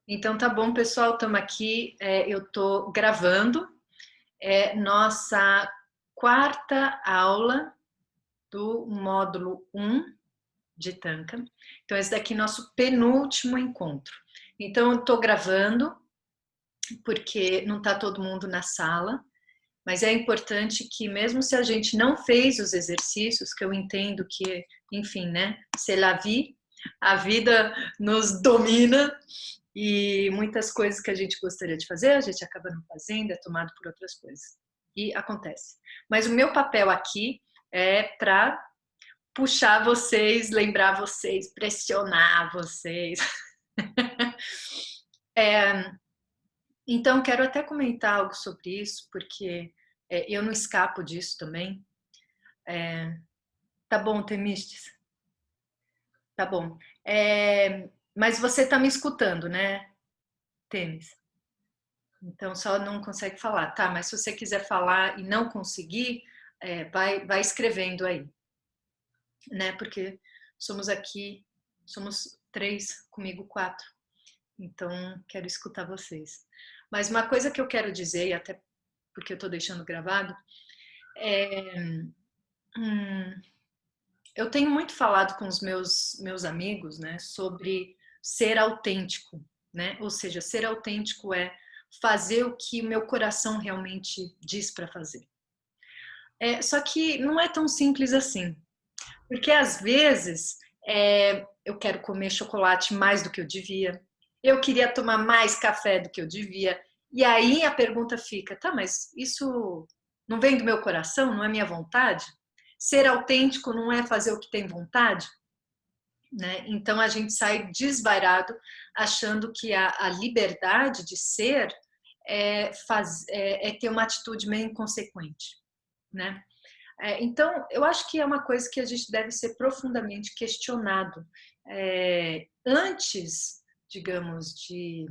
Então tá bom, pessoal, estamos aqui. Eu estou gravando nossa quarta aula do módulo 1 de Tanka. Então, esse daqui é nosso penúltimo encontro. Então, eu estou gravando porque não está todo mundo na sala, mas é importante que, mesmo se a gente não fez os exercícios, que eu entendo que, enfim, né, c'est la vie, a vida nos domina. E muitas coisas que a gente gostaria de fazer, a gente acaba não fazendo, é tomado por outras coisas. E acontece. Mas o meu papel aqui é para puxar vocês, lembrar vocês, pressionar vocês. Então, quero até comentar algo sobre isso, porque eu não escapo disso também. Tá bom, Temistes? Tá bom. Mas você está me escutando, né, Temis? Então, só não consegue falar. Tá, mas se você quiser falar e não conseguir, vai escrevendo aí, né? Porque somos aqui, somos 3, comigo 4. Então, quero escutar vocês. Mas uma coisa que eu quero dizer, e até porque eu estou deixando gravado, hum, eu tenho muito falado com os meus amigos, né, sobre ser autêntico, né? Ou seja, ser autêntico é fazer o que o meu coração realmente diz para fazer. Só que não é tão simples assim, porque às vezes eu quero comer chocolate mais do que eu devia, eu queria tomar mais café do que eu devia, e aí a pergunta fica, tá, mas isso não vem do meu coração, não é minha vontade? Ser autêntico não é fazer o que tem vontade? Né? Então a gente sai desvairado achando que a liberdade de ser é ter uma atitude meio inconsequente, né? Então, eu acho que é uma coisa que a gente deve ser profundamente questionado. Antes, digamos, de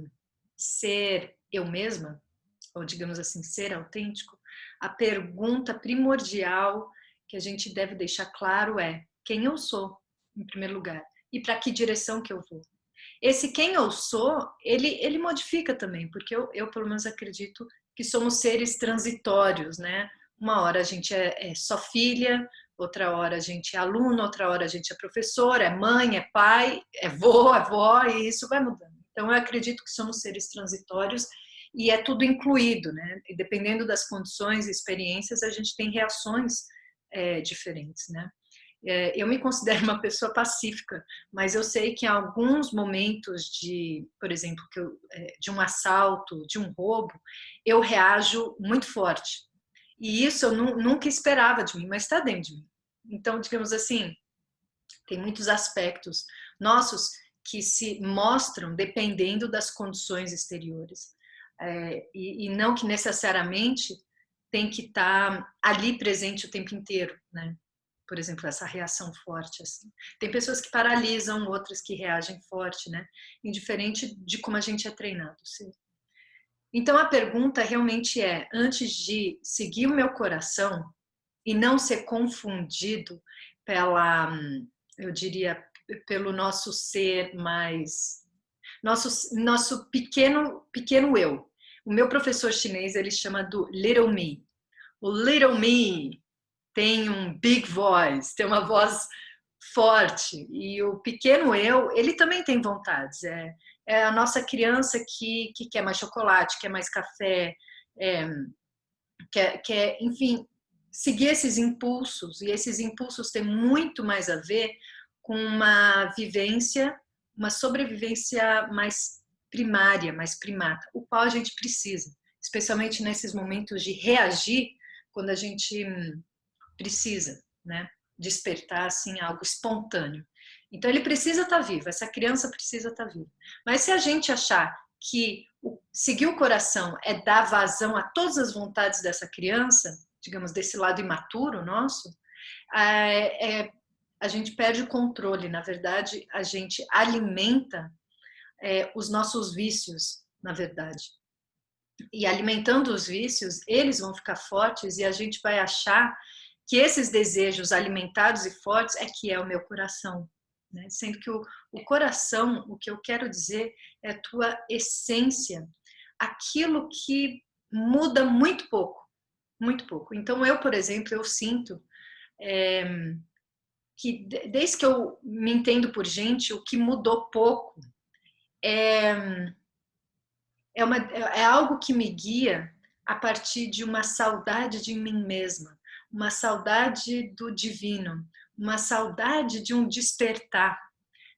ser eu mesma, ou digamos assim, ser autêntico, a pergunta primordial que a gente deve deixar claro é quem eu sou, em primeiro lugar, e para que direção que eu vou. Esse quem eu sou, ele modifica também, porque eu pelo menos acredito que somos seres transitórios, né? Uma hora a gente é só filha, outra hora a gente é aluno, outra hora a gente é professor, é mãe, é pai, é vô, avó, e isso vai mudando. Então eu acredito que somos seres transitórios e é tudo incluído, né? E dependendo das condições e experiências, a gente tem reações diferentes, né? Eu me considero uma pessoa pacífica, mas eu sei que em alguns momentos de, por exemplo, de um assalto, de um roubo, eu reajo muito forte. E isso eu nunca esperava de mim, mas está dentro de mim. Então, digamos assim, tem muitos aspectos nossos que se mostram dependendo das condições exteriores. E não que necessariamente tem que estar ali presente o tempo inteiro, né? Por exemplo, essa reação forte, assim. Tem pessoas que paralisam, outras que reagem forte, né? Indiferente de como a gente é treinado. Sim. Então, a pergunta realmente é, antes de seguir o meu coração e não ser confundido pela, eu diria, pelo nosso ser mais... Nosso pequeno eu. O meu professor chinês, ele chama do little me. O little me tem um big voice, tem uma voz forte. E o pequeno eu, ele também tem vontades. É a nossa criança que quer mais chocolate, quer mais café, enfim, seguir esses impulsos. E esses impulsos têm muito mais a ver com uma vivência, uma sobrevivência mais primária, mais primata, o qual a gente precisa, especialmente nesses momentos de reagir, quando a gente precisa, né? Despertar assim algo espontâneo. Então ele precisa estar vivo, essa criança precisa estar viva. Mas se a gente achar que seguir o coração é dar vazão a todas as vontades dessa criança, digamos desse lado imaturo nosso, a gente perde o controle. Na verdade, a gente alimenta os nossos vícios, na verdade. E alimentando os vícios, eles vão ficar fortes e a gente vai achar que esses desejos alimentados e fortes é que é o meu coração, né? Sendo que o coração, o que eu quero dizer, é a tua essência, aquilo que muda muito pouco, muito pouco. Então eu, por exemplo, eu sinto que desde que eu me entendo por gente, o que mudou pouco é algo que me guia a partir de uma saudade de mim mesma, uma saudade do divino, uma saudade de um despertar,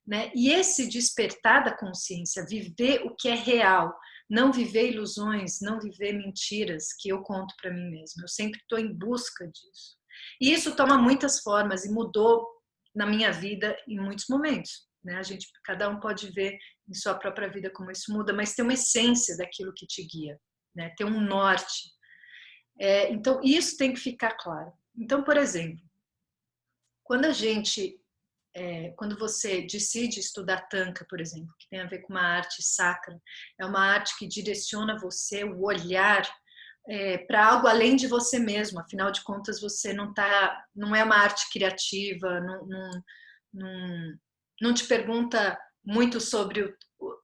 né? E esse despertar da consciência, viver o que é real, não viver ilusões, não viver mentiras que eu conto para mim mesma. Eu sempre estou em busca disso. E isso toma muitas formas e mudou na minha vida em muitos momentos, né? Cada um pode ver em sua própria vida como isso muda, mas tem uma essência daquilo que te guia, né? Tem um norte. Então isso tem que ficar claro. Então, por exemplo, quando quando você decide estudar Tanka, por exemplo, que tem a ver com uma arte sacra, é uma arte que direciona você, o olhar para algo além de você mesmo. Afinal de contas, você não é uma arte criativa, não te pergunta muito sobre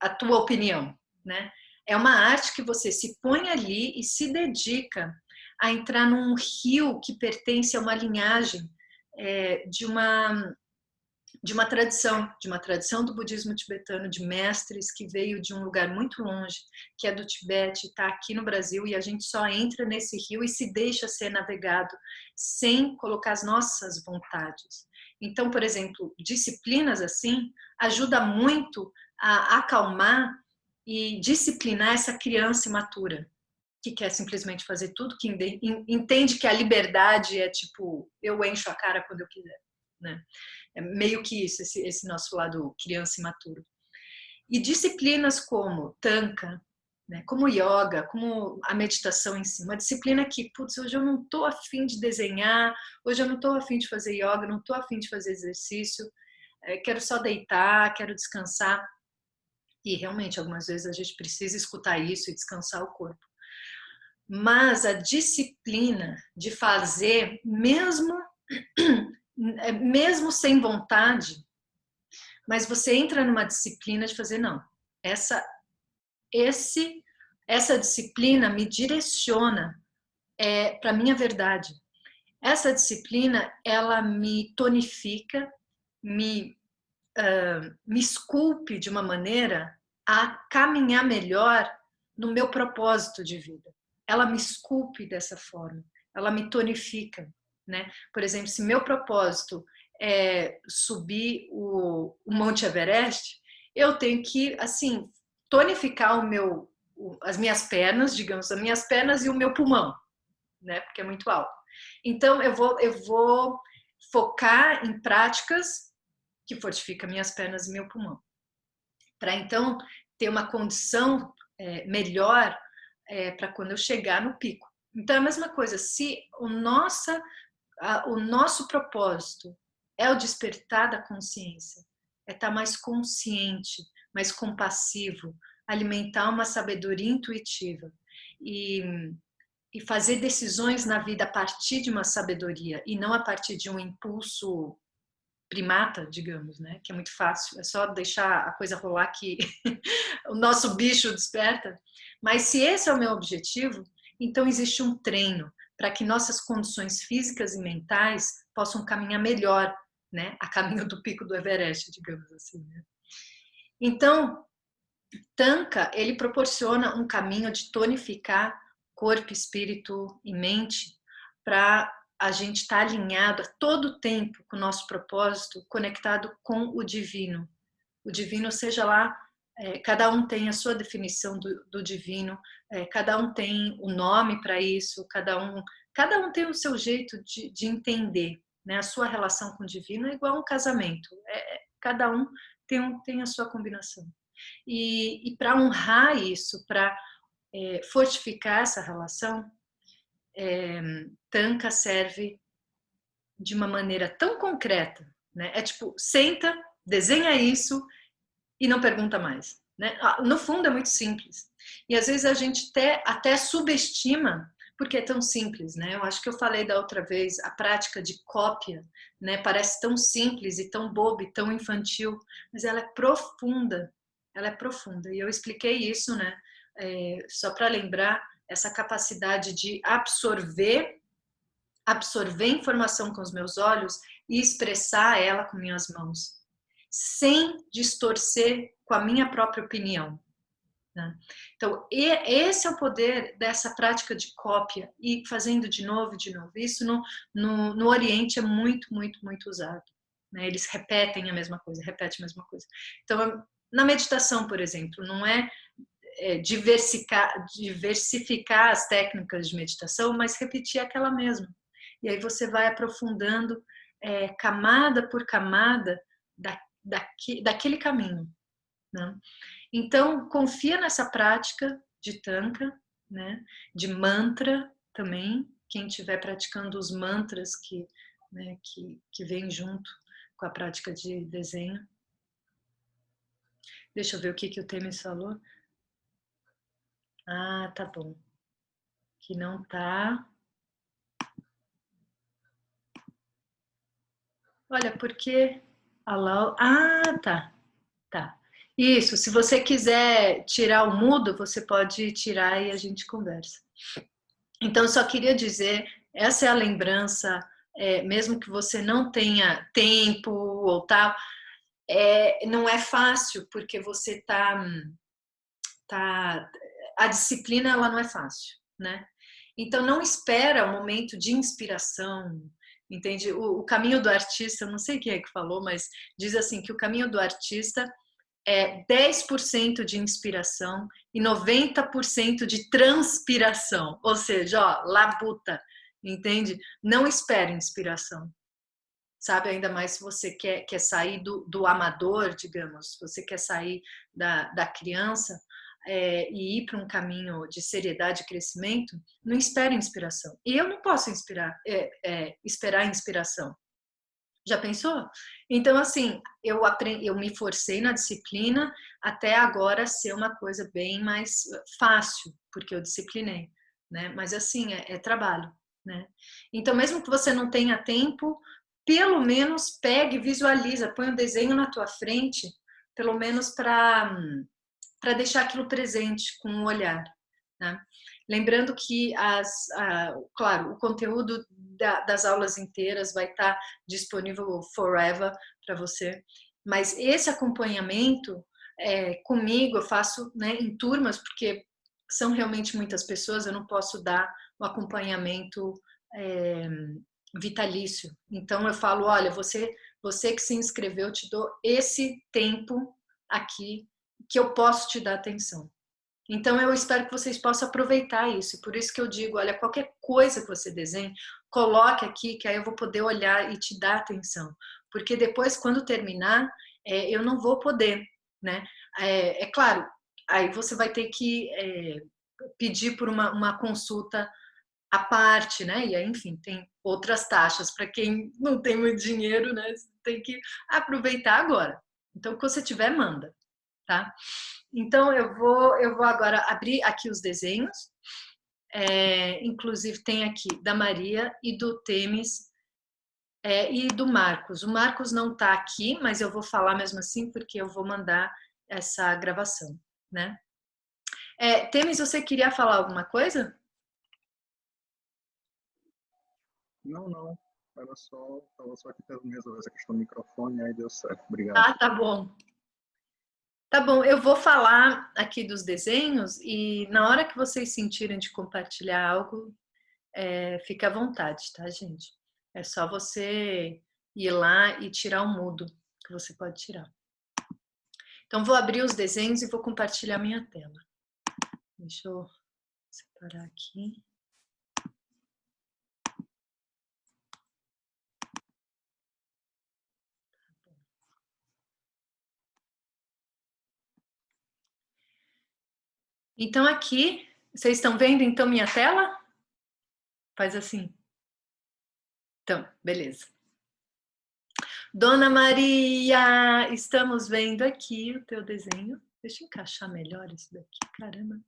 a tua opinião, né? É uma arte que você se põe ali e se dedica a entrar num rio que pertence a uma linhagem de uma tradição do budismo tibetano, de mestres que veio de um lugar muito longe, que é do Tibete, está aqui no Brasil, e a gente só entra nesse rio e se deixa ser navegado sem colocar as nossas vontades. Então, por exemplo, disciplinas assim ajuda muito a acalmar e disciplinar essa criança imatura, que quer simplesmente fazer tudo, que entende que a liberdade é tipo, eu encho a cara quando eu quiser, né? É meio que isso, esse nosso lado criança imaturo. E disciplinas como Tanka, né, como yoga, como a meditação em si, uma disciplina que, putz, hoje eu não estou afim de desenhar, hoje eu não estou afim de fazer yoga, não estou afim de fazer exercício, quero só deitar, quero descansar. E realmente, algumas vezes a gente precisa escutar isso e descansar o corpo. Mas a disciplina de fazer, mesmo sem vontade, mas você entra numa disciplina de fazer, não, essa disciplina me direciona para a minha verdade. Essa disciplina, ela me tonifica, me esculpe de uma maneira a caminhar melhor no meu propósito de vida. Ela me esculpe dessa forma, ela me tonifica, né? Por exemplo, se meu propósito é subir o Monte Everest, eu tenho que, assim, tonificar as minhas pernas, digamos, as minhas pernas e o meu pulmão, né? Porque é muito alto. Então, eu vou focar em práticas que fortificam minhas pernas e meu pulmão, para então ter uma condição melhor para quando eu chegar no pico. Então é a mesma coisa, se o nosso propósito é o despertar da consciência, é estar mais consciente, mais compassivo, alimentar uma sabedoria intuitiva e fazer decisões na vida a partir de uma sabedoria e não a partir de um impulso primata, digamos, né? Que é muito fácil, é só deixar a coisa rolar que o nosso bicho desperta. Mas se esse é o meu objetivo, então existe um treino para que nossas condições físicas e mentais possam caminhar melhor, né? A caminho do pico do Everest, digamos assim, né? Então, Tanka, ele proporciona um caminho de tonificar corpo, espírito e mente para a gente estar alinhado a todo tempo com o nosso propósito, conectado com o divino. O divino, seja lá, cada um tem a sua definição do divino, cada um tem o nome para isso, cada um tem o seu jeito de entender, né? A sua relação com o divino é igual a um casamento, cada um tem a sua combinação. E para honrar isso, para fortificar essa relação, Tanka serve de uma maneira tão concreta, né? É tipo, senta, desenha isso e não pergunta mais, né? No fundo é muito simples. E às vezes a gente até subestima Porque é tão simples, né? Eu acho que eu falei da outra vez, a prática de cópia, né? Parece tão simples e tão boba e tão infantil, mas ela é profunda, ela é profunda. E eu expliquei isso, né? Só para lembrar, essa capacidade de absorver informação com os meus olhos e expressar ela com minhas mãos, sem distorcer com a minha própria opinião. Né? Então, esse é o poder dessa prática de cópia e fazendo de novo, de novo. Isso no Oriente é muito, muito, muito usado. Né? Eles repetem a mesma coisa, repetem a mesma coisa. Então, na meditação, por exemplo, não é diversificar as técnicas de meditação, mas repetir aquela mesma. E aí você vai aprofundando camada por camada daquele caminho. Né? Então, confia nessa prática de tanka, né? De mantra também. Quem estiver praticando os mantras né, que vem junto com a prática de desenho. Deixa eu ver o que o Temis falou. Ah, tá bom. Que não tá. Olha, porque... Ah, tá. Tá. Isso, se você quiser tirar o mudo, você pode tirar e a gente conversa. Então, eu só queria dizer, essa é a lembrança, mesmo que você não tenha tempo ou tal, não é fácil, porque você a disciplina, ela não é fácil, né? Então, não espera o momento de inspiração, entende? O caminho do artista, eu não sei quem é que falou, mas diz assim, que o caminho do artista é 10% de inspiração e 90% de transpiração. Ou seja, ó, labuta, entende? Não espere inspiração. Sabe, ainda mais se você quer sair do amador, digamos, se você quer sair da criança e ir para um caminho de seriedade e crescimento, não espere inspiração. E eu não posso esperar inspiração. Já pensou? Então, assim, eu me forcei na disciplina até agora ser uma coisa bem mais fácil, porque eu disciplinei, né? Mas, assim, é trabalho, né? Então, mesmo que você não tenha tempo, pelo menos pegue, visualiza, põe o desenho na tua frente, pelo menos para deixar aquilo presente com o olhar, né? Lembrando que, claro, o conteúdo das aulas inteiras vai estar disponível forever para você, mas esse acompanhamento comigo eu faço, né, em turmas, porque são realmente muitas pessoas, eu não posso dar um acompanhamento vitalício. Então eu falo, olha, você que se inscreveu, eu te dou esse tempo aqui que eu posso te dar atenção. Então, eu espero que vocês possam aproveitar isso. Por isso que eu digo, olha, qualquer coisa que você desenhe, coloque aqui, que aí eu vou poder olhar e te dar atenção. Porque depois, quando terminar, eu não vou poder, né? Claro, aí você vai ter que pedir por uma consulta à parte, né? E aí, enfim, tem outras taxas. Para quem não tem muito dinheiro, né? Você tem que aproveitar agora. Então, o que você tiver, manda, tá? Então, eu vou agora abrir aqui os desenhos. Inclusive, tem aqui da Maria e do Temis e do Marcos. O Marcos não está aqui, mas eu vou falar mesmo assim, porque eu vou mandar essa gravação, né? Temis, você queria falar alguma coisa? Não, não. Tava só aqui tentando resolver essa questão do microfone, aí deu certo. Obrigado. Ah, tá bom. Tá bom, eu vou falar aqui dos desenhos e na hora que vocês sentirem de compartilhar algo, fica à vontade, tá, gente? É só você ir lá e tirar o mudo, que você pode tirar. Então, vou abrir os desenhos e vou compartilhar minha tela. Deixa eu separar aqui. Então, aqui, vocês estão vendo então minha tela? Faz assim. Então, beleza. Dona Maria, estamos vendo aqui o teu desenho. Deixa eu encaixar melhor isso daqui, caramba.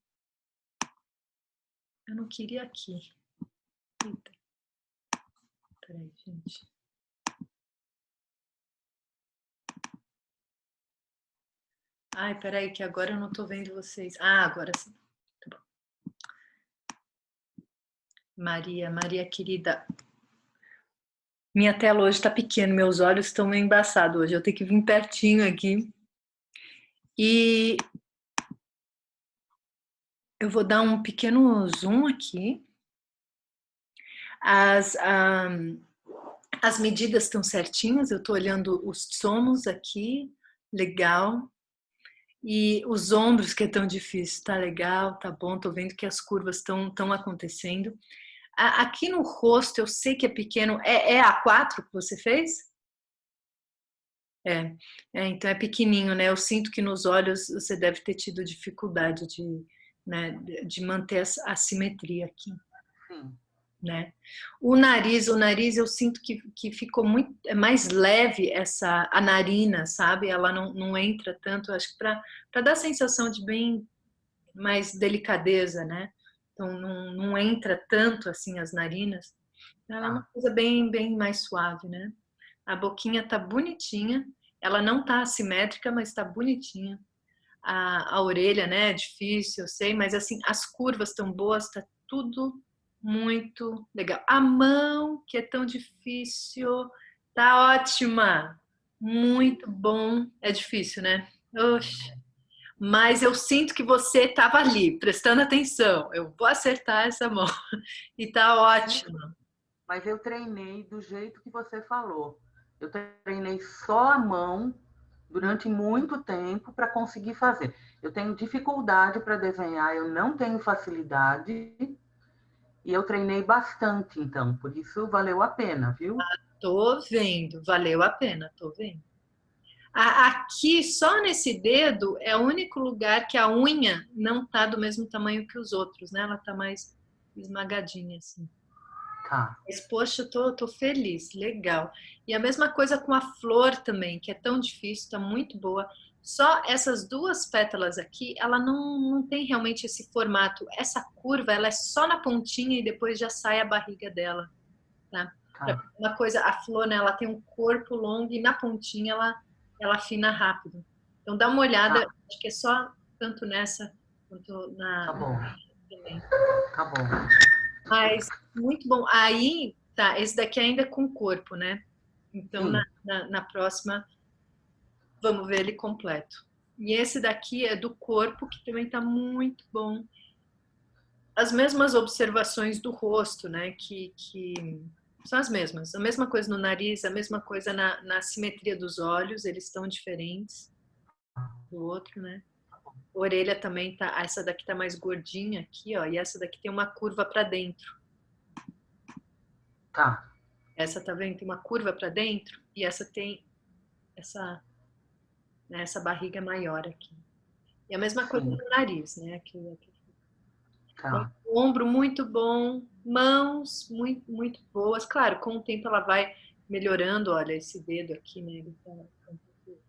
Eu não queria aqui. Eita. Peraí, gente. Ai, peraí, que agora eu não tô vendo vocês. Ah, agora sim. Tá bom. Maria querida. Minha tela hoje tá pequena, meus olhos estão meio embaçados hoje. Eu tenho que vir pertinho aqui. E eu vou dar um pequeno zoom aqui. As medidas estão certinhas, eu estou olhando os somos aqui, legal. E os ombros, que é tão difícil, tá legal, tá bom, tô vendo que as curvas estão acontecendo. Aqui no rosto, eu sei que é pequeno, é A4 que você fez? Então é pequenininho, né? Eu sinto que nos olhos você deve ter tido dificuldade né, de manter a simetria aqui. Sim. Né? O nariz eu sinto que ficou muito mais leve a narina, sabe? Ela não entra tanto, acho que para dar a sensação de bem mais delicadeza, né? Então não entra tanto assim as narinas. Ela é uma coisa bem mais suave, né? A boquinha tá bonitinha, ela não tá assimétrica, mas tá bonitinha. A orelha, né? É difícil, eu sei, mas assim as curvas estão boas, tá tudo muito legal. A mão, que é tão difícil, tá ótima. Muito bom. É difícil, né? Oxe. Mas eu sinto que você estava ali, prestando atenção. Eu vou acertar essa mão. E tá ótima. Mas eu treinei do jeito que você falou. Eu treinei só a mão durante muito tempo para conseguir fazer. Eu tenho dificuldade para desenhar, eu não tenho facilidade. E eu treinei bastante, então, por isso valeu a pena, viu? Tô vendo, valeu a pena, tô vendo. Aqui, só nesse dedo, é o único lugar que a unha não tá do mesmo tamanho que os outros, né? Ela tá mais esmagadinha, assim. Tá. Mas, poxa, eu tô feliz, legal. E a mesma coisa com a flor também, que é tão difícil, tá muito boa. Só essas duas pétalas aqui, ela não tem realmente esse formato. Essa curva, ela é só na pontinha e depois já sai a barriga dela, tá? Uma coisa, a flor, né, ela tem um corpo longo e na pontinha ela afina rápido. Então dá uma olhada, acho que é só tanto nessa quanto Tá bom. também. Tá bom. Mas muito bom. Aí, tá, esse daqui ainda é com corpo, né? Então na próxima vamos ver ele completo. E esse daqui é do corpo, que também tá muito bom. As mesmas observações do rosto, né? Que são as mesmas. A mesma coisa no nariz, a mesma coisa na simetria dos olhos, eles estão diferentes do outro, né? A orelha também tá, essa daqui tá mais gordinha aqui, ó, e essa daqui tem uma curva para dentro. Tá. Essa tá vendo? Tem uma curva para dentro e essa tem essa barriga maior aqui. E a mesma coisa no nariz, né? Aqui. Tá. O ombro muito bom, mãos muito boas. Claro, com o tempo ela vai melhorando. Olha, esse dedo aqui, né? Ele tá um pouco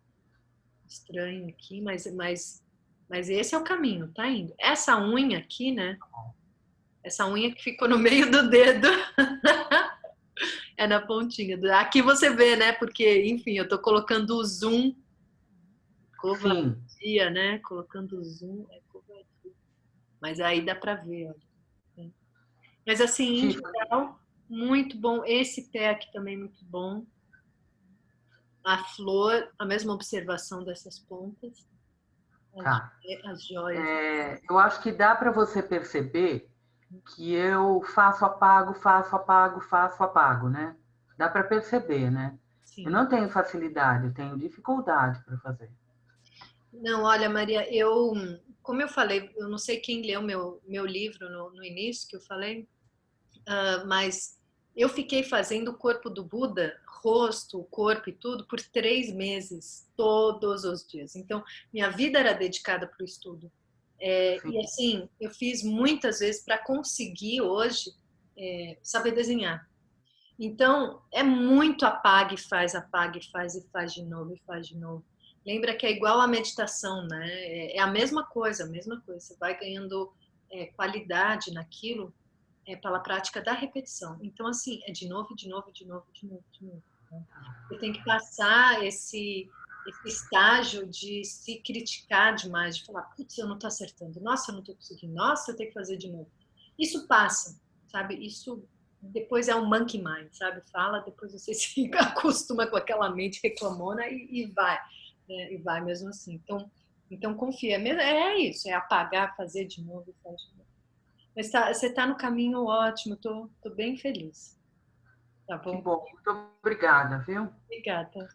estranho aqui, mas esse é o caminho, tá indo. Essa unha aqui, né? Essa unha que ficou no meio do dedo. É na pontinha. Aqui você vê, né? Porque, enfim, eu tô colocando o zoom. Covardia, né? Colocando o zoom. É covardia. Mas aí dá pra ver, olha. Mas assim, em geral, muito bom. Esse pé aqui também muito bom. A flor, a mesma observação dessas pontas. As joias. Eu acho que dá para você perceber que eu faço, apago, né? Dá para perceber, né? Sim. Eu não tenho facilidade, eu tenho dificuldade para fazer. Não, olha, Maria, como eu falei, eu não sei quem leu meu livro no início que eu falei, mas eu fiquei fazendo o corpo do Buda, rosto, corpo e tudo, por 3 meses, todos os dias. Então, minha vida era dedicada para o estudo. E assim, eu fiz muitas vezes para conseguir hoje saber desenhar. Então, é muito apaga e faz e faz de novo e faz de novo. Lembra que é igual a meditação, né? É a mesma coisa, a mesma coisa. Você vai ganhando qualidade naquilo pela prática da repetição. Então, assim, é de novo, de novo, de novo, de novo, de novo. Né? Você tem que passar esse estágio de se criticar demais, de falar, putz, eu não estou acertando, nossa, eu não estou conseguindo, nossa, eu tenho que fazer de novo. Isso passa, sabe? Isso depois é um monkey mind, sabe? Fala, depois você se acostuma com aquela mente reclamona e vai, né? E vai mesmo assim. Então confia. É isso, é apagar, fazer de novo, fazer de novo. Mas você está no caminho ótimo, tô bem feliz. Tá Que bom? bom, muito obrigada, viu? Obrigada.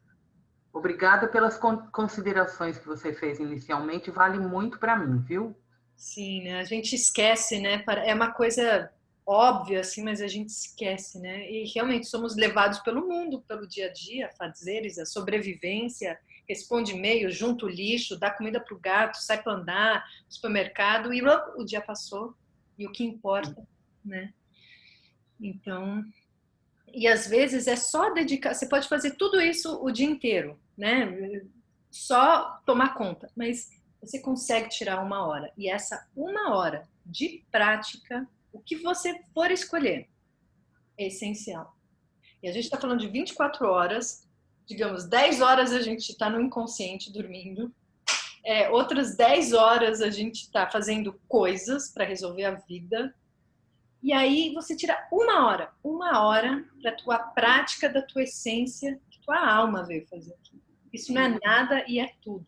Obrigada pelas considerações que você fez inicialmente, vale muito para mim, viu? Sim, né? A gente esquece, né? É uma coisa óbvia, assim, mas a gente esquece, né? E realmente somos levados pelo mundo, pelo dia a dia, fazeres, a sobrevivência, responde e-mail, junta o lixo, dá comida para o gato, sai para andar no supermercado e o dia passou. E o que importa, né? Então, e às vezes é só dedicar, você pode fazer tudo isso o dia inteiro, né? Só tomar conta, mas você consegue tirar 1 hora. E essa 1 hora de prática, o que você for escolher, é essencial. E a gente está falando de 24 horas, digamos, 10 horas a gente está no inconsciente dormindo, outras 10 horas a gente está fazendo coisas para resolver a vida. E aí você tira 1 hora para a tua prática da tua essência, que tua alma veio fazer aqui. Isso não é nada e é tudo.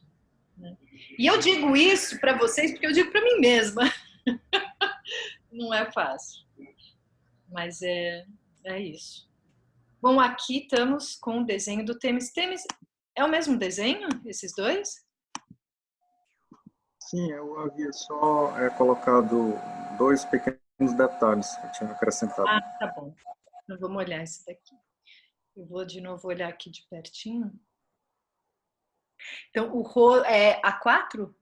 Né? E eu digo isso para vocês porque eu digo para mim mesma. Não é fácil, mas é isso. Bom, aqui estamos com o desenho do Temis. Temis, é o mesmo desenho, esses dois? Sim, eu havia só colocado 2 pequenos detalhes que eu tinha acrescentado. Ah, tá bom. Então vamos olhar esse daqui. Eu vou de novo olhar aqui de pertinho. Então, o rolo é A4?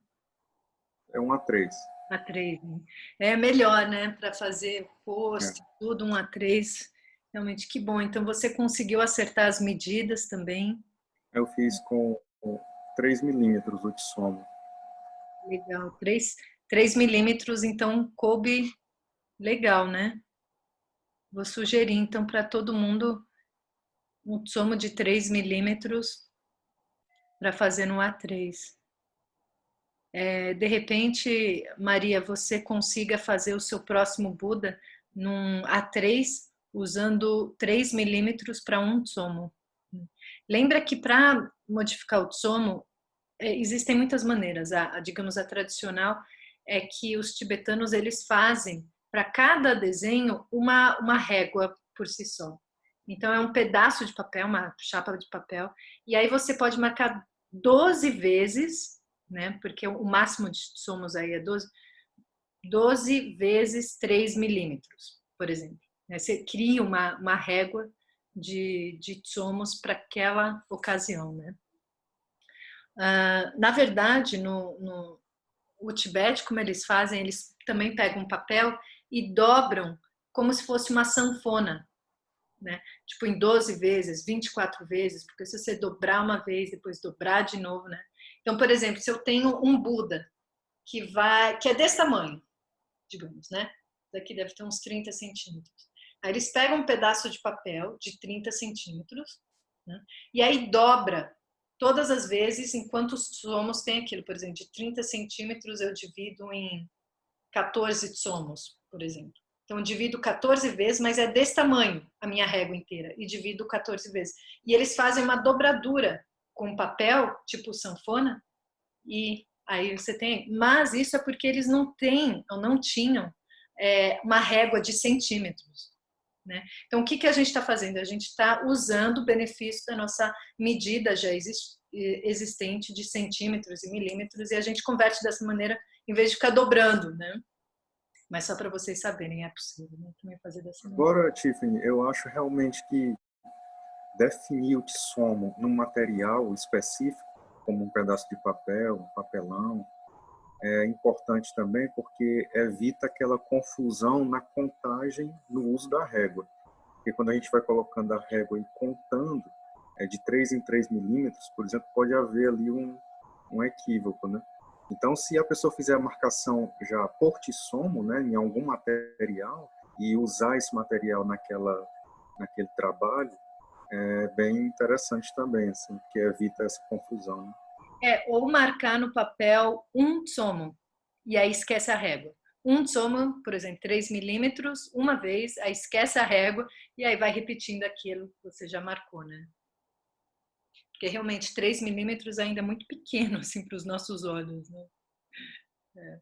É um A3. A3. Né? É melhor, né? Para fazer É. post, tudo um A3. Realmente, que bom. Então, você conseguiu acertar as medidas também. Eu fiz com 3 milímetros o tissomo. Legal. 3 milímetros, então, coube legal, né? Vou sugerir, então, para todo mundo um tsomo de 3 milímetros para fazer no A3. De repente, Maria, você consiga fazer o seu próximo Buda num A3 usando 3 milímetros para um tsomo. Lembra que para modificar o tsomo existem muitas maneiras. Digamos, a tradicional é que os tibetanos eles fazem para cada desenho uma régua por si só. Então é um pedaço de papel, uma chapa de papel, e aí você pode marcar 12 vezes, né? Porque o máximo de somos aí é 12 vezes 3 milímetros, por exemplo. Você cria uma régua de tsomos para aquela ocasião, né? Na verdade, o Tibete, como eles fazem, eles também pegam um papel e dobram como se fosse uma sanfona, né? Tipo em 12 vezes, 24 vezes, porque se você dobrar uma vez, depois dobrar de novo, né? Então, por exemplo, se eu tenho um Buda que é desse tamanho, digamos, né? Daqui deve ter uns 30 centímetros. Aí eles pegam um pedaço de papel de 30 centímetros, né? E aí dobra todas as vezes em quantos tsomos tem aquilo. Por exemplo, de 30 centímetros eu divido em 14 tsomos, por exemplo. Então, eu divido 14 vezes, mas é desse tamanho a minha régua inteira, e divido 14 vezes. E eles fazem uma dobradura com papel, tipo sanfona, e aí você tem. Mas isso é porque eles não têm, ou não tinham, uma régua de centímetros. Né? Então, o que a gente está fazendo? A gente está usando o benefício da nossa medida já existente de centímetros e milímetros, e a gente converte dessa maneira, em vez de ficar dobrando, né? Mas só para vocês saberem, é possível, né? Também fazer dessa maneira. Agora, Tiffany, eu acho realmente que definir o tissomo num material específico, como um pedaço de papel, um papelão, é importante também porque evita aquela confusão na contagem no uso da régua. Porque quando a gente vai colocando a régua e contando, de 3 em 3 milímetros, por exemplo, pode haver ali um equívoco, né? Então, se a pessoa fizer a marcação já por tissomo, né, em algum material, e usar esse material naquele trabalho, é bem interessante também, assim, que evita essa confusão. Né? Ou marcar no papel um tsomo, e aí esquece a régua. Um tsomo, por exemplo, 3 milímetros, uma vez, aí esquece a régua, e aí vai repetindo aquilo que você já marcou, né? Porque realmente 3 milímetros ainda é muito pequeno, assim, para os nossos olhos, né?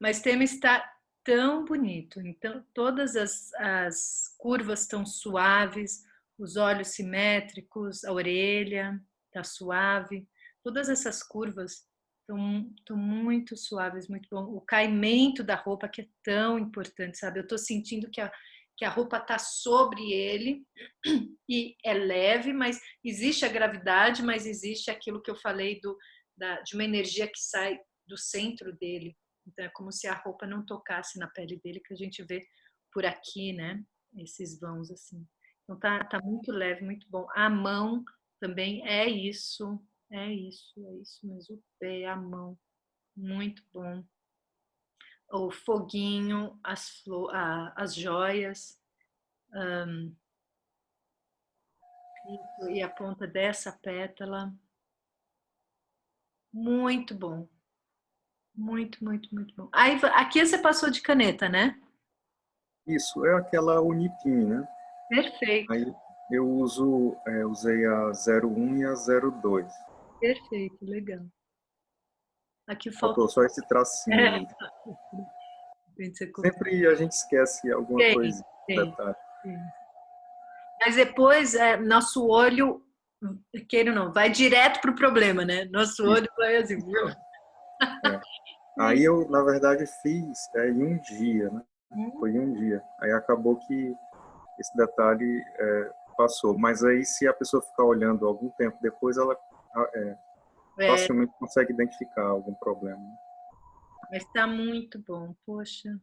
Mas o tema está tão bonito, então todas as curvas estão suaves, os olhos simétricos, a orelha está suave, todas essas curvas estão muito suaves, muito bom. O caimento da roupa que é tão importante, sabe? Eu estou sentindo que a roupa está sobre ele e é leve, mas existe a gravidade, mas existe aquilo que eu falei de uma energia que sai do centro dele. Então é como se a roupa não tocasse na pele dele, que a gente vê por aqui, né? Esses vãos assim. Então tá muito leve, muito bom. A mão também é isso mesmo. O pé, a mão, muito bom. O foguinho, as joias, e a ponta dessa pétala. Muito bom. Muito, muito, muito bom. Aí, aqui você passou de caneta, né? Isso, é aquela Unipim, né? Perfeito, Aí eu usei a 01 e a 02. perfeito, legal. Aqui falta. Faltou só esse tracinho aí. Sempre a gente esquece alguma Tem, coisa, tem, detalhe. tem. Mas depois, nosso olho, queira ou não, vai direto pro problema, né? Nosso Isso, olho vai assim. é. Aí eu, na verdade, fiz em um dia, né? Foi em um dia. Aí acabou que esse detalhe passou. Mas aí, se a pessoa ficar olhando algum tempo depois, ela É, facilmente consegue identificar algum problema. Né? mas tá muito bom, poxa.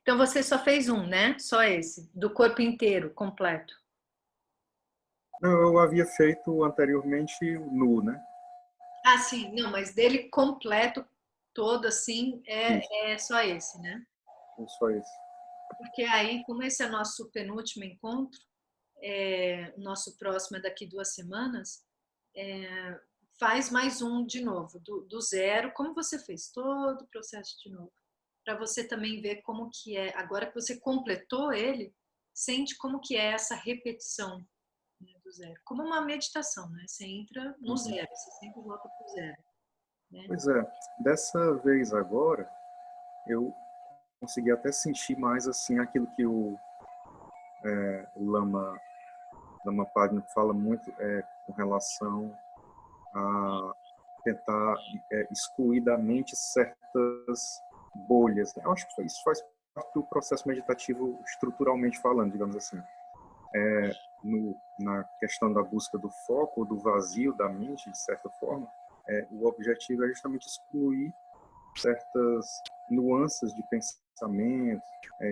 Então você só fez um, né? Só esse, do corpo inteiro, completo. Não, eu havia feito anteriormente nu, né? Ah, sim, não, mas dele completo, todo assim, Isso, é só esse, né? só isso. Porque aí, como esse é nosso penúltimo encontro, o nosso próximo é daqui 2 semanas, faz mais um de novo, do zero, como você fez todo o processo de novo. Para você também ver como que é, agora que você completou ele, sente como que é essa repetição, né, do zero. Como uma meditação, né? Você entra no Uhum. zero, você sempre volta para o zero. Né? Pois é, dessa vez agora, eu consegui até sentir mais assim aquilo que o Lama Padme fala muito com relação a tentar excluir da mente certas bolhas. Eu acho que isso faz parte do processo meditativo estruturalmente falando, digamos assim. Na questão da busca do foco, do vazio da mente, de certa forma, o objetivo é justamente excluir certas nuances de pensamento,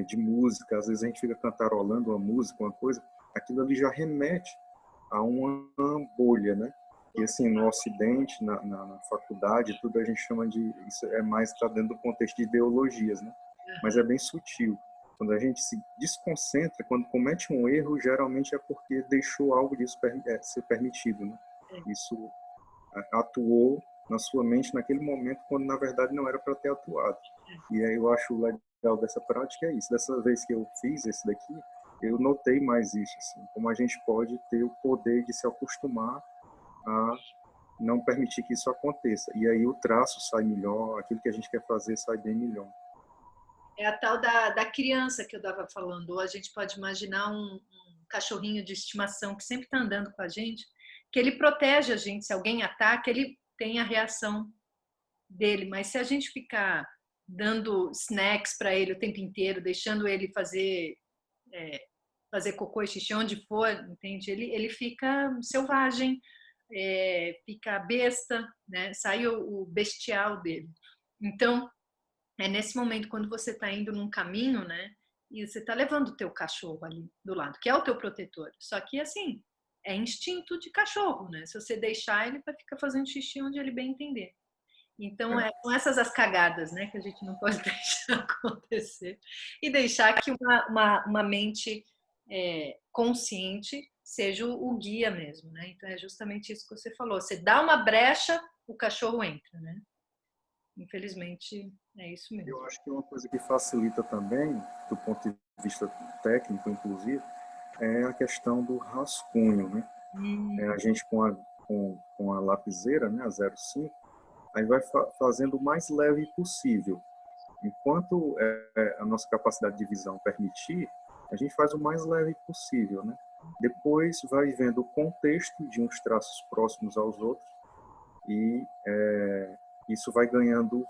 de música. Às vezes a gente fica cantarolando uma música, uma coisa, aquilo ali já remete a uma bolha, né? E assim, no Ocidente, na faculdade, tudo a gente chama de, isso é mais, está dentro do contexto de ideologias, né? Mas é bem sutil. Quando a gente se desconcentra, quando comete um erro, geralmente é porque deixou algo disso ser permitido, né? Isso atuou na sua mente naquele momento, quando na verdade não era para ter atuado. E aí eu acho legal dessa prática é isso. Dessa vez que eu fiz esse daqui, eu notei mais isso, assim, como a gente pode ter o poder de se acostumar a não permitir que isso aconteça. E aí o traço sai melhor, aquilo que a gente quer fazer sai bem melhor. É a tal da criança que eu estava falando. Ou a gente pode imaginar um cachorrinho de estimação que sempre está andando com a gente, que ele protege a gente. Se alguém ataca, ele tem a reação dele. Mas se a gente ficar dando snacks para ele o tempo inteiro, deixando ele fazer cocô e xixi onde for, entende? Ele fica selvagem, fica besta, né? Sai o bestial dele. Então, é nesse momento, quando você está indo num caminho, né? E você está levando o teu cachorro ali do lado, que é o teu protetor. Só que, assim, é instinto de cachorro, né? Se você deixar, ele vai ficar fazendo xixi onde ele bem entender. Então, são essas as cagadas, né, que a gente não pode deixar acontecer. E deixar que uma mente consciente seja o guia mesmo, né? Então, é justamente isso que você falou. Você dá uma brecha, o cachorro entra, né? Infelizmente, é isso mesmo. Eu acho que uma coisa que facilita também, do ponto de vista técnico, inclusive, é a questão do rascunho, né? A gente com a lapiseira, né, a 05, aí vai fazendo o mais leve possível. Enquanto a nossa capacidade de visão permitir, a gente faz o mais leve possível, né? Depois vai vendo o contexto de uns traços próximos aos outros e isso vai ganhando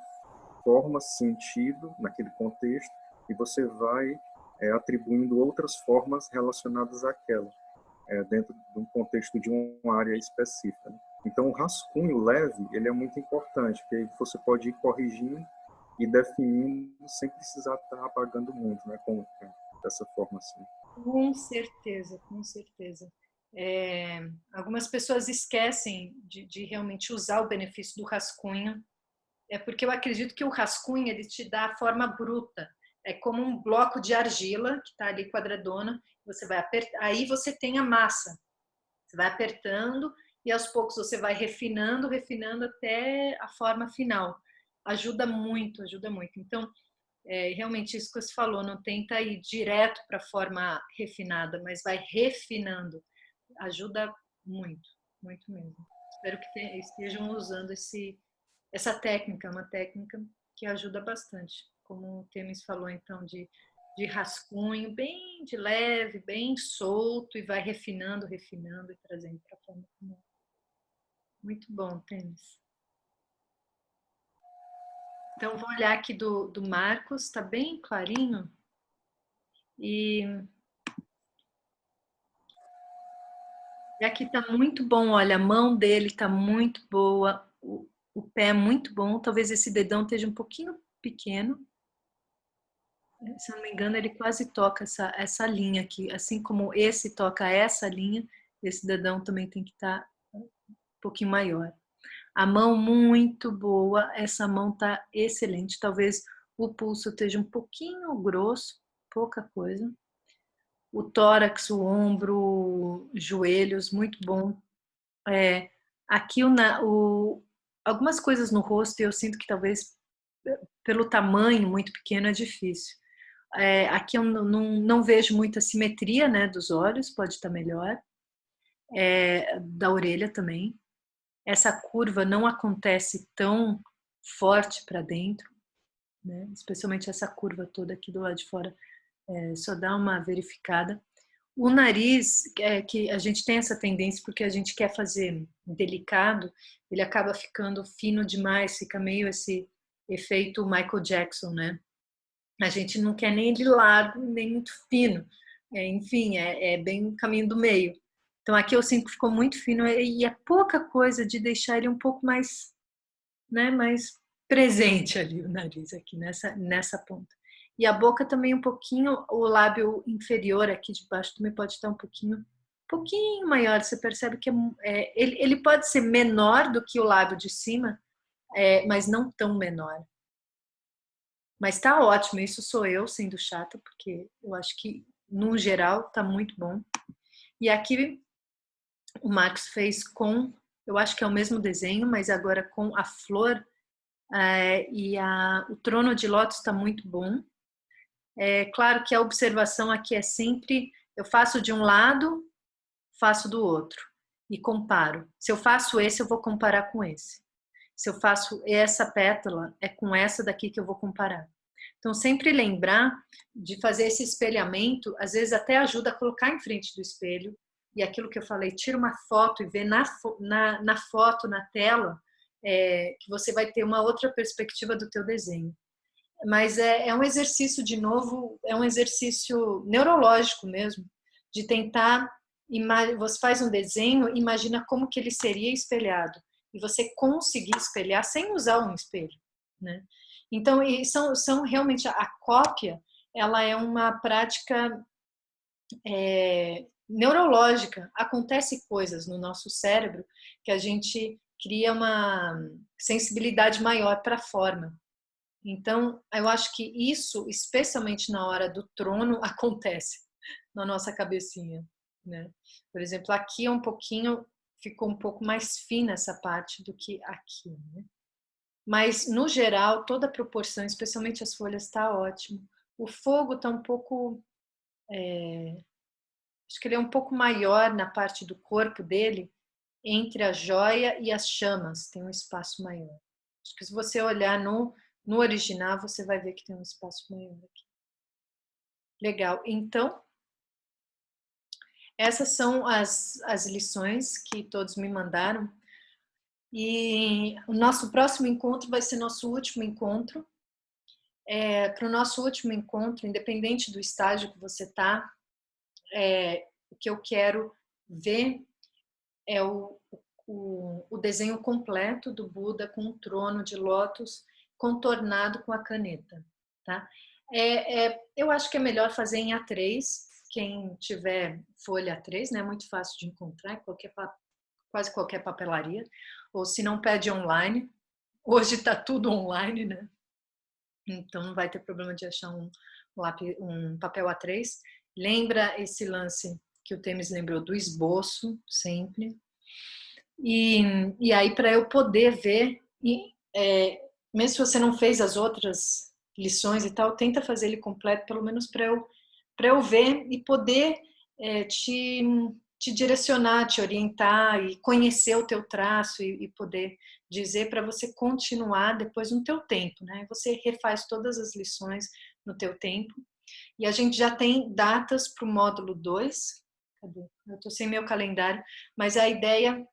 forma, sentido naquele contexto e você vai atribuindo outras formas relacionadas àquela, dentro de um contexto de uma área específica, né? Então, o rascunho leve, ele é muito importante, porque aí você pode ir corrigindo e definindo sem precisar estar apagando muito, né? Dessa forma assim. Com certeza, com certeza. Algumas pessoas esquecem de realmente usar o benefício do rascunho, porque eu acredito que o rascunho ele te dá a forma bruta, é como um bloco de argila que está ali quadradona, você vai apertar, aí você tem a massa, você vai apertando e aos poucos você vai refinando, refinando até a forma final. Ajuda muito, ajuda muito. Então, realmente isso que você falou, não tenta ir direto para a forma refinada, mas vai refinando. Ajuda muito, muito mesmo. Espero que estejam usando essa técnica, uma técnica que ajuda bastante. Como o Temis falou, então, de rascunho, bem de leve, bem solto, e vai refinando, refinando e trazendo para a forma final. Muito bom, Temis. Então, vou olhar aqui do Marcos, está bem clarinho. E aqui está muito bom, olha, a mão dele está muito boa, o pé é muito bom, talvez esse dedão esteja um pouquinho pequeno. Se eu não me engano, ele quase toca essa linha aqui, assim como esse toca essa linha, esse dedão também tem que estar um pouquinho maior. A mão muito boa, essa mão está excelente, talvez o pulso esteja um pouquinho grosso, pouca coisa. O tórax, o ombro, joelhos, muito bom. Aqui algumas coisas no rosto eu sinto que talvez pelo tamanho muito pequeno é difícil. Aqui eu não vejo muita simetria, né, dos olhos, pode estar melhor. Da orelha também. Essa curva não acontece tão forte para dentro, né? Especialmente essa curva toda aqui do lado de fora. Só dá uma verificada. O nariz, que a gente tem essa tendência porque a gente quer fazer delicado, ele acaba ficando fino demais, fica meio esse efeito Michael Jackson, né? A gente não quer nem de largo, nem muito fino. Enfim, bem o caminho do meio. Então aqui eu sinto que ficou muito fino e é pouca coisa de deixar ele um pouco mais, né, mais presente ali, o nariz aqui nessa ponta. E a boca também um pouquinho, o lábio inferior aqui de baixo também pode estar um pouquinho maior. Você percebe que ele pode ser menor do que o lábio de cima, mas não tão menor. Mas tá ótimo, isso sou eu sendo chata, porque eu acho que, no geral, tá muito bom. E aqui o Marcos fez eu acho que é o mesmo desenho, mas agora com a flor, o trono de lótus está muito bom. Claro que a observação aqui é sempre, eu faço de um lado, faço do outro, e comparo. Se eu faço esse, eu vou comparar com esse. Se eu faço essa pétala, é com essa daqui que eu vou comparar. Então, sempre lembrar de fazer esse espelhamento, às vezes até ajuda a colocar em frente do espelho, e aquilo que eu falei, tira uma foto e vê na foto, na tela, que você vai ter uma outra perspectiva do teu desenho. Mas é um exercício, de novo, é um exercício neurológico mesmo, de tentar, você faz um desenho, imagina como que ele seria espelhado, e você conseguir espelhar sem usar um espelho, né? Então, são realmente, a cópia, ela é uma prática neurológica. Acontece coisas no nosso cérebro que a gente cria sensibilidade maior para a forma. Então, eu acho que isso, especialmente na hora do trono, acontece na nossa cabecinha, né? Por exemplo, aqui é um pouquinho, ficou um pouco mais fina essa parte do que aqui, né? Mas, no geral, toda a proporção, especialmente as folhas, está ótimo. O fogo está um pouco... acho que ele é um pouco maior na parte do corpo dele, entre a joia e as chamas, tem um espaço maior. Acho que se você olhar no original, você vai ver que tem um espaço maior aqui. Legal. Então, essas são as lições que todos me mandaram. E o nosso próximo encontro vai ser nosso último encontro. Para o nosso último encontro, independente do estágio que você está, o que eu quero ver é o desenho completo do Buda com um trono de lótus contornado com a caneta, tá? Eu acho que é melhor fazer em A3. Quem tiver folha A3, né, é muito fácil de encontrar em quase qualquer papelaria, ou se não pede online. Hoje está tudo online, né? Então não vai ter problema de achar um papel A3. Lembra esse lance que o Temis lembrou do esboço, sempre. E aí, para eu poder ver, mesmo se você não fez as outras lições e tal, tenta fazer ele completo, pelo menos para eu ver e poder te direcionar, te orientar e conhecer o teu traço e poder dizer para você continuar depois no teu tempo, né? Você refaz todas as lições no teu tempo. E a gente já tem datas para o módulo 2. Cadê? Eu estou sem meu calendário, mas a ideia,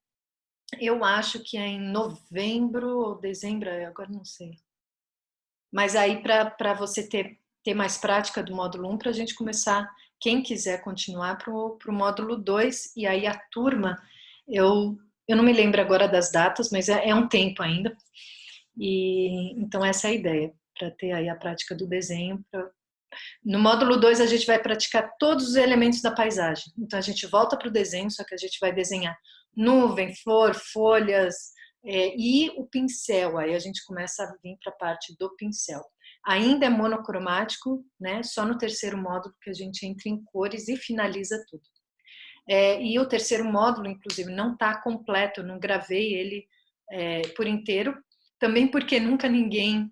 eu acho que é em novembro ou dezembro, agora não sei. Mas aí para você ter mais prática do módulo 1, para a gente começar, quem quiser continuar para o módulo 2, e aí a turma, eu não me lembro agora das datas, mas é um tempo ainda. E então essa é a ideia, para ter aí a prática do desenho. No módulo 2 a gente vai praticar todos os elementos da paisagem. Então a gente volta para o desenho, só que a gente vai desenhar nuvem, flor, folhas e o pincel. Aí a gente começa a vir para a parte do pincel. Ainda é monocromático, né? Só no terceiro módulo que a gente entra em cores e finaliza tudo. E o terceiro módulo, inclusive, não está completo, eu não gravei ele por inteiro, também porque nunca ninguém,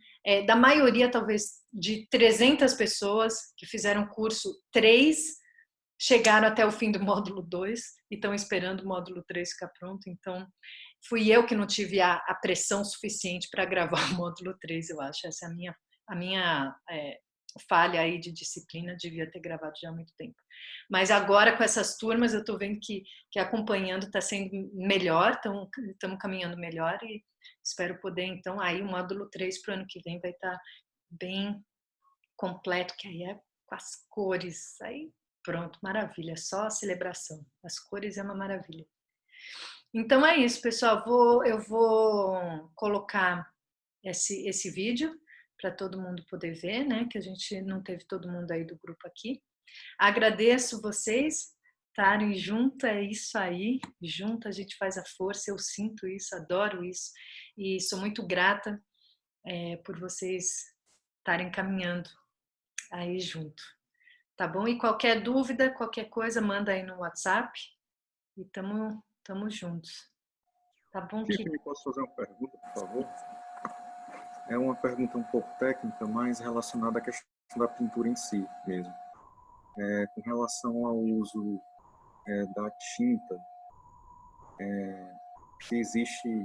da maioria talvez de 300 pessoas que fizeram curso 3, chegaram até o fim do módulo 2 e estão esperando o módulo 3 ficar pronto. Então, fui eu que não tive a pressão suficiente para gravar o módulo 3, eu acho. Essa é a minha falha aí de disciplina, devia ter gravado já há muito tempo. Mas agora, com essas turmas, eu estou vendo que acompanhando está sendo melhor, estamos caminhando melhor e espero poder, então, aí o módulo 3 para o ano que vem vai estar bem completo, que aí é com as cores, aí pronto, maravilha, só a celebração. As cores é uma maravilha. Então é isso, pessoal, eu vou colocar esse vídeo para todo mundo poder ver, né? Que a gente não teve todo mundo aí do grupo aqui. Agradeço vocês estarem junto, é isso aí. Junto a gente faz a força, eu sinto isso, adoro isso. E sou muito grata por vocês estarem caminhando aí junto. Tá bom? E qualquer dúvida, qualquer coisa, manda aí no WhatsApp. E tamo juntos. Tá bom, Kiko? Tiffany, posso fazer uma pergunta, por favor? É uma pergunta um pouco técnica, mas relacionada à questão da pintura em si mesmo. Com relação ao uso da tinta, se existe,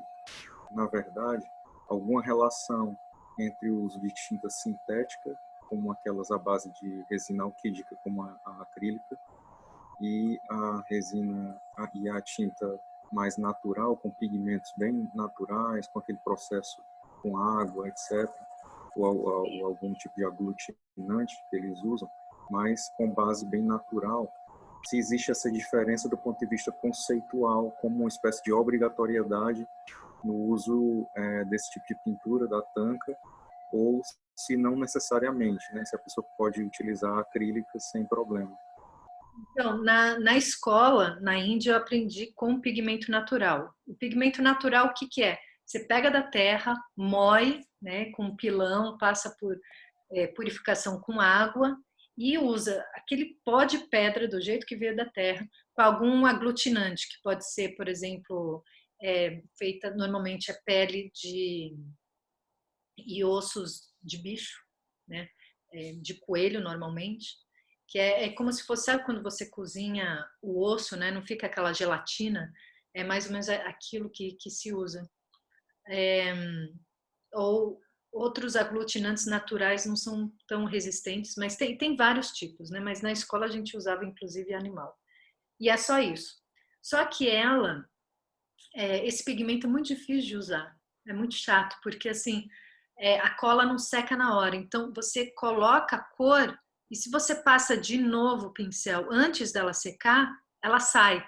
na verdade, alguma relação entre o uso de tinta sintética, como aquelas à base de resina alquídica, como a acrílica, e a resina e a tinta mais natural, com pigmentos bem naturais, com aquele processo com água, etc., ou algum tipo de aglutinante que eles usam, mas com base bem natural. Se existe essa diferença do ponto de vista conceitual, como uma espécie de obrigatoriedade no uso desse tipo de pintura, da tanca, ou se não necessariamente, né? Se a pessoa pode utilizar a acrílica sem problema. Então, na escola, na Índia, eu aprendi com pigmento natural. O pigmento natural, o que é? Você pega da terra, moe, né, com um pilão, passa por purificação com água e usa aquele pó de pedra do jeito que veio da terra com algum aglutinante, que pode ser, por exemplo, feita normalmente a pele e ossos de bicho, né? De coelho normalmente, que é como se fosse, sabe quando você cozinha o osso, né? Não fica aquela gelatina, é mais ou menos aquilo que se usa. Ou outros aglutinantes naturais não são tão resistentes, mas tem vários tipos, né? Mas na escola a gente usava inclusive animal. E é só isso. Só que esse pigmento é muito difícil de usar, é muito chato, porque assim, a cola não seca na hora, então você coloca a cor e se você passa de novo o pincel antes dela secar, ela sai.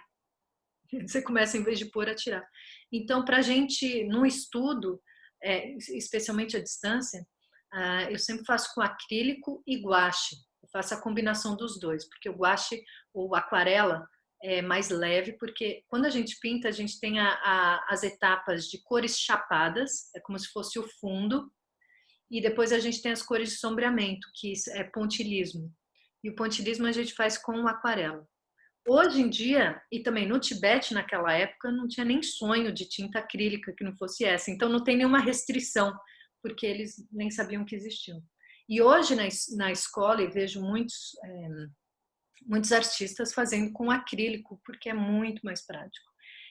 Você começa, em vez de pôr, a tirar. Então, para a gente, no estudo, especialmente à distância, eu sempre faço com acrílico e guache. Eu faço a combinação dos dois, porque o guache ou aquarela é mais leve, porque quando a gente pinta, a gente tem as etapas de cores chapadas, é como se fosse o fundo, e depois a gente tem as cores de sombreamento, que é pontilhismo. E o pontilhismo a gente faz com aquarela. Hoje em dia, e também no Tibete, naquela época, não tinha nem sonho de tinta acrílica que não fosse essa. Então, não tem nenhuma restrição, porque eles nem sabiam que existiam. E hoje, na escola, eu vejo muitos artistas fazendo com acrílico, porque é muito mais prático.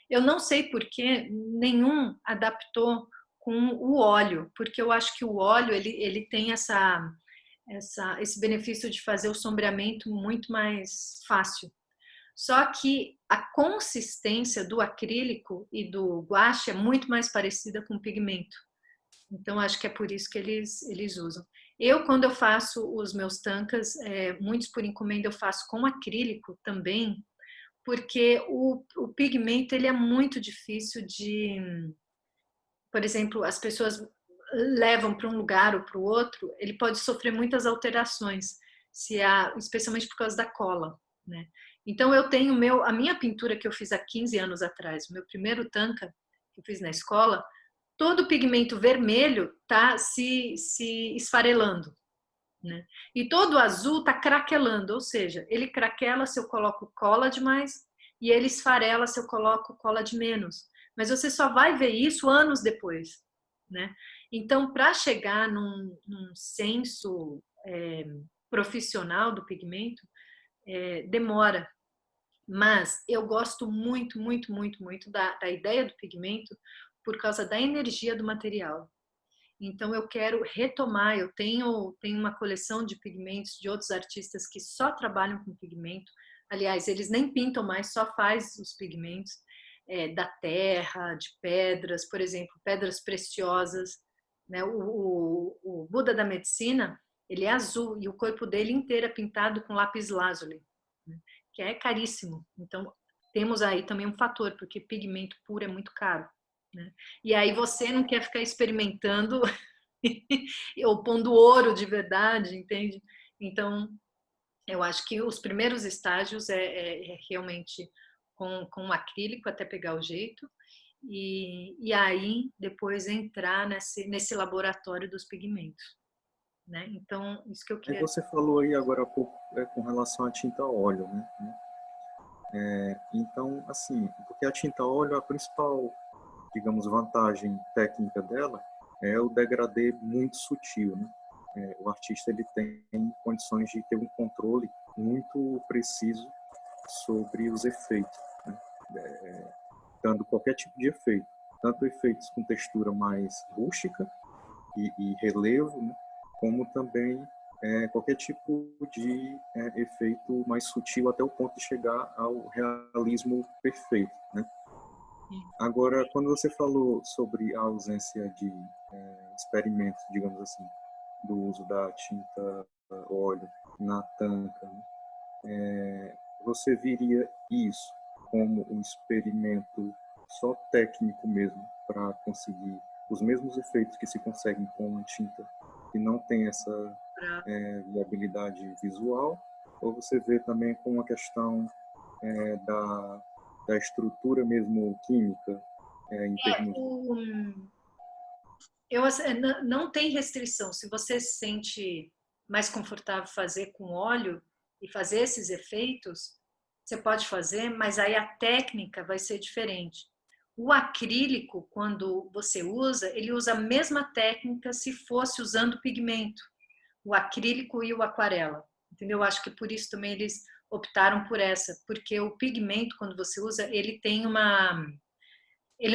Eu não sei por que nenhum adaptou com o óleo, porque eu acho que o óleo ele tem esse benefício de fazer o sombreamento muito mais fácil. Só que a consistência do acrílico e do guache é muito mais parecida com o pigmento. Então, acho que é por isso que eles usam. Quando eu faço os meus tankas, muitos por encomenda eu faço com acrílico também, porque o pigmento ele é muito difícil de... Por exemplo, as pessoas levam para um lugar ou para o outro, ele pode sofrer muitas alterações, especialmente por causa da cola, né? Então, eu tenho a minha pintura que eu fiz há 15 anos atrás, o meu primeiro tanka que eu fiz na escola, todo o pigmento vermelho está se esfarelando, né? E todo o azul está craquelando, ou seja, ele craquela se eu coloco cola demais e ele esfarela se eu coloco cola de menos. Mas você só vai ver isso anos depois, né? Então, para chegar num senso profissional do pigmento, demora. Mas eu gosto muito, muito, muito, muito da ideia do pigmento por causa da energia do material. Então eu quero retomar, eu tenho uma coleção de pigmentos de outros artistas que só trabalham com pigmento. Aliás, eles nem pintam mais, só faz os pigmentos da terra, de pedras, por exemplo, pedras preciosas, né? O Buda da medicina, ele é azul e o corpo dele inteiro é pintado com lápis lazuli, né? Que é caríssimo. Então temos aí também um fator, porque pigmento puro é muito caro, né? E aí você não quer ficar experimentando ou pondo ouro de verdade, entende? Então, eu acho que os primeiros estágios é realmente com acrílico até pegar o jeito e aí depois entrar nesse laboratório dos pigmentos, né? Então, isso que eu Aí quero. você falou aí agora há pouco com relação à tinta óleo, né? Então, assim, porque a tinta óleo, a principal, digamos, vantagem técnica dela é o degradê muito sutil, né? O artista ele tem condições de ter um controle muito preciso sobre os efeitos, né? Dando qualquer tipo de efeito, tanto efeitos com textura mais rústica e relevo, né? Como também qualquer tipo de efeito mais sutil até o ponto de chegar ao realismo perfeito, né? Agora, quando você falou sobre a ausência de experimentos, digamos assim, do uso da tinta óleo na tanca, né? Você viria isso como um experimento só técnico mesmo, para conseguir os mesmos efeitos que se conseguem com a tinta que não tem essa viabilidade visual, ou você vê também com uma questão da estrutura mesmo química, em termos não tem restrição. Se você se sente mais confortável fazer com óleo e fazer esses efeitos, você pode fazer, mas aí a técnica vai ser diferente. O acrílico, quando você usa, ele usa a mesma técnica se fosse usando pigmento, o acrílico e o aquarela. Entendeu? Eu acho que por isso também eles optaram por essa, porque o pigmento, quando você usa, ele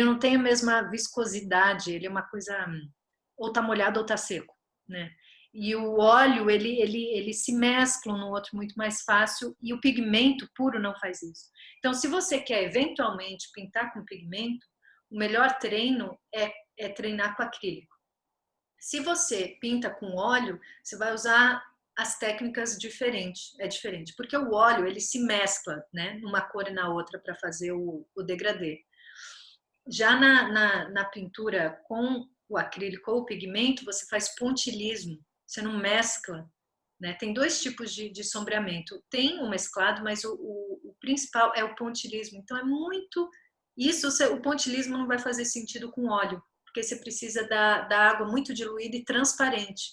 não tem a mesma viscosidade, ele é uma coisa, ou tá molhado ou tá seco, né? E o óleo, ele se mescla um no outro muito mais fácil, e o pigmento puro não faz isso. Então, se você quer eventualmente pintar com pigmento, o melhor treino é treinar com acrílico. Se você pinta com óleo, você vai usar as técnicas diferentes, é diferente, porque o óleo ele se mescla, né, numa cor e na outra para fazer o degradê. Já na pintura com o acrílico ou o pigmento, você faz pontilhismo, você não mescla, né? Tem dois tipos de sombreamento. Tem o mesclado, mas o principal é o pontilhismo. Então é muito... Isso, o pontilhismo não vai fazer sentido com óleo, porque você precisa da água muito diluída e transparente.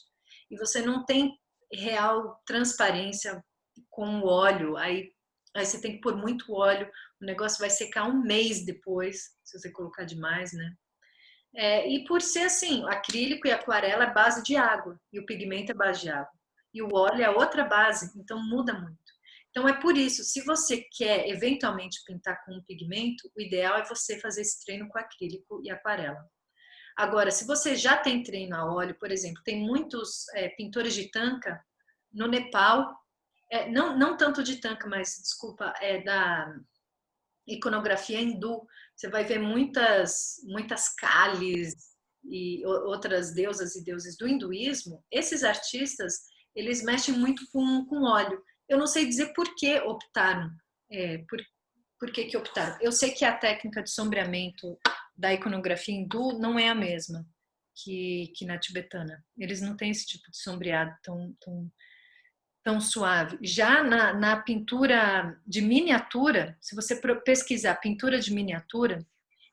E você não tem real transparência com o óleo. Aí você tem que pôr muito óleo, o negócio vai secar um mês depois, se você colocar demais, né? E por ser assim, acrílico e aquarela é base de água, e o pigmento é base de água. E o óleo é outra base, então muda muito. Então é por isso, se você quer eventualmente pintar com um pigmento, o ideal é você fazer esse treino com acrílico e aquarela. Agora, se você já tem treino a óleo, por exemplo, tem muitos pintores de tanca no Nepal, não tanto de tanca, mas, desculpa, da iconografia hindu. Você vai ver muitas Kalis e outras deusas e deuses do hinduísmo. Esses artistas, eles mexem muito com óleo. Eu não sei dizer por que optaram, por que optaram. Eu sei que a técnica de sombreamento da iconografia hindu não é a mesma que na tibetana. Eles não têm esse tipo de sombreado tão suave. Já na pintura de miniatura, se você pesquisar pintura de miniatura,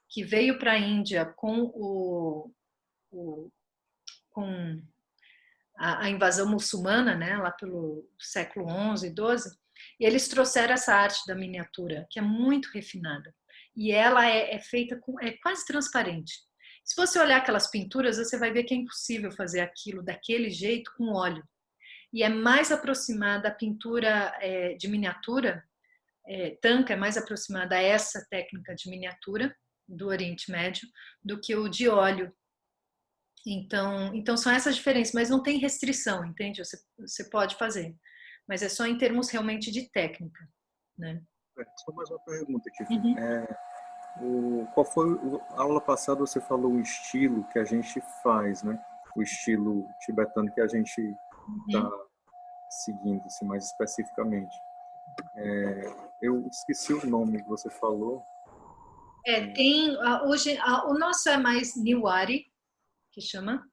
que veio para a Índia com a invasão muçulmana, né, lá pelo século XI e XII, e eles trouxeram essa arte da miniatura, que é muito refinada. E ela é feita é quase transparente. Se você olhar aquelas pinturas, você vai ver que é impossível fazer aquilo daquele jeito com óleo. E é mais aproximada a pintura de miniatura, tanca é mais aproximada a essa técnica de miniatura do Oriente Médio do que o de óleo. Então são essas diferenças, mas não tem restrição, entende? Você pode fazer, mas é só em termos realmente de técnica, né? Só mais uma pergunta, Tiffany. Qual foi a aula passada? Você falou o estilo que a gente faz, né? O estilo tibetano que a gente está seguindo, assim, mais especificamente. Eu esqueci o nome que você falou. Hoje o nosso é mais Niwari, que chama.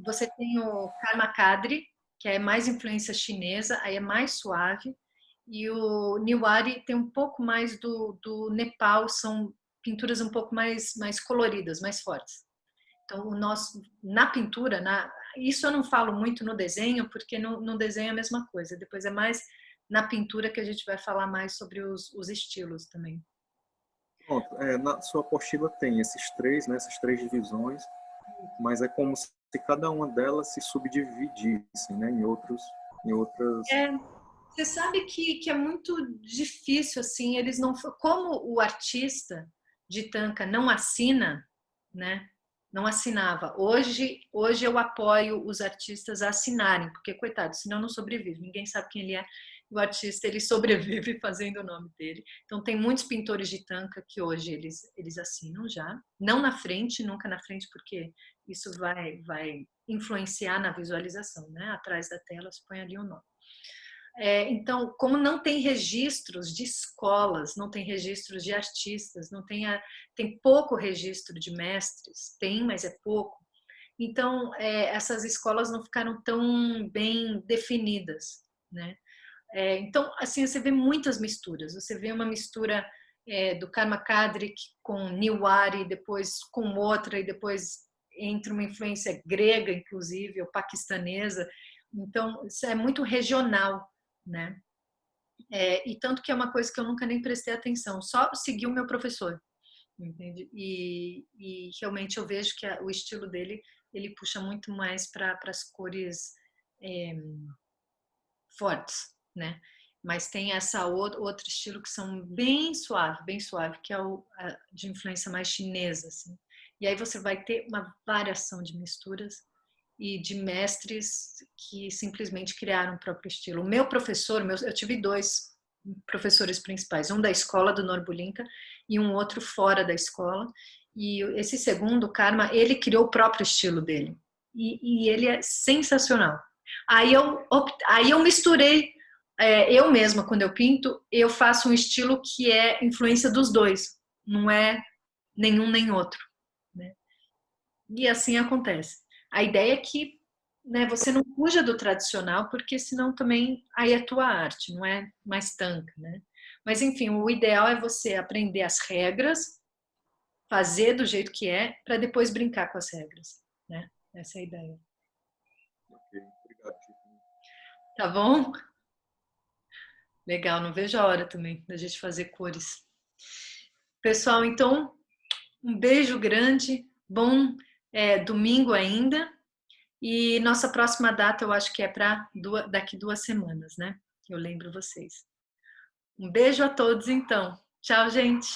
Você tem o Karma Kadri, que é mais influência chinesa, aí é mais suave. E o Niwari tem um pouco mais do Nepal, são pinturas um pouco mais coloridas, mais fortes. Então, o nosso, na pintura, isso eu não falo muito no desenho, porque no desenho é a mesma coisa. Depois é mais na pintura que a gente vai falar mais sobre os estilos também. Pronto, na sua apostila tem esses três, né, essas três divisões, mas é como se cada uma delas se subdividisse, né, em outras. Você sabe que é muito difícil, assim, eles não... Como o artista de tanca não assina, né? Não assinava. Hoje eu apoio os artistas a assinarem, porque, coitado, senão não sobrevive. Ninguém sabe quem ele é. O artista, ele sobrevive fazendo o nome dele. Então, tem muitos pintores de tanca que hoje eles assinam já. Não na frente, nunca na frente, porque isso vai influenciar na visualização, né? Atrás da tela, se põe ali o nome. Então, como não tem registros de escolas, não tem registros de artistas, tem pouco registro de mestres, mas é pouco. Então, essas escolas não ficaram tão bem definidas, né? Então, assim, você vê muitas misturas. Você vê uma mistura do Karma Kadri com Niwari, depois com outra, e depois entre uma influência grega, inclusive, ou paquistanesa. Então, isso é muito regional, né? E tanto que é uma coisa que eu nunca nem prestei atenção, só segui o meu professor, entende? E realmente eu vejo que o estilo dele, ele puxa muito mais para as cores fortes, né? Mas tem essa outro estilo que são bem suave, que é de influência mais chinesa, assim. E aí você vai ter uma variação de misturas e de mestres que simplesmente criaram o próprio estilo. O meu professor, eu tive 2 professores principais, um da escola do Norbulinka e um outro fora da escola. E esse segundo, o Karma, ele criou o próprio estilo dele. E ele é sensacional. Aí eu misturei, eu mesma, quando eu pinto, eu faço um estilo que é influência dos dois, não é nenhum nem outro, né? E assim acontece. A ideia é que, né, você não fuja do tradicional, porque senão também aí é tua arte, não é mais tanca, né? Mas enfim, o ideal é você aprender as regras, fazer do jeito que é, para depois brincar com as regras, né? Essa é a ideia. Ok, obrigado, Tiffany. Tá bom? Legal, não vejo a hora também da gente fazer cores. Pessoal, então, um beijo grande, bom domingo ainda. E nossa próxima data eu acho que é para daqui 2 semanas, né? Eu lembro vocês. Um beijo a todos, então. Tchau, gente.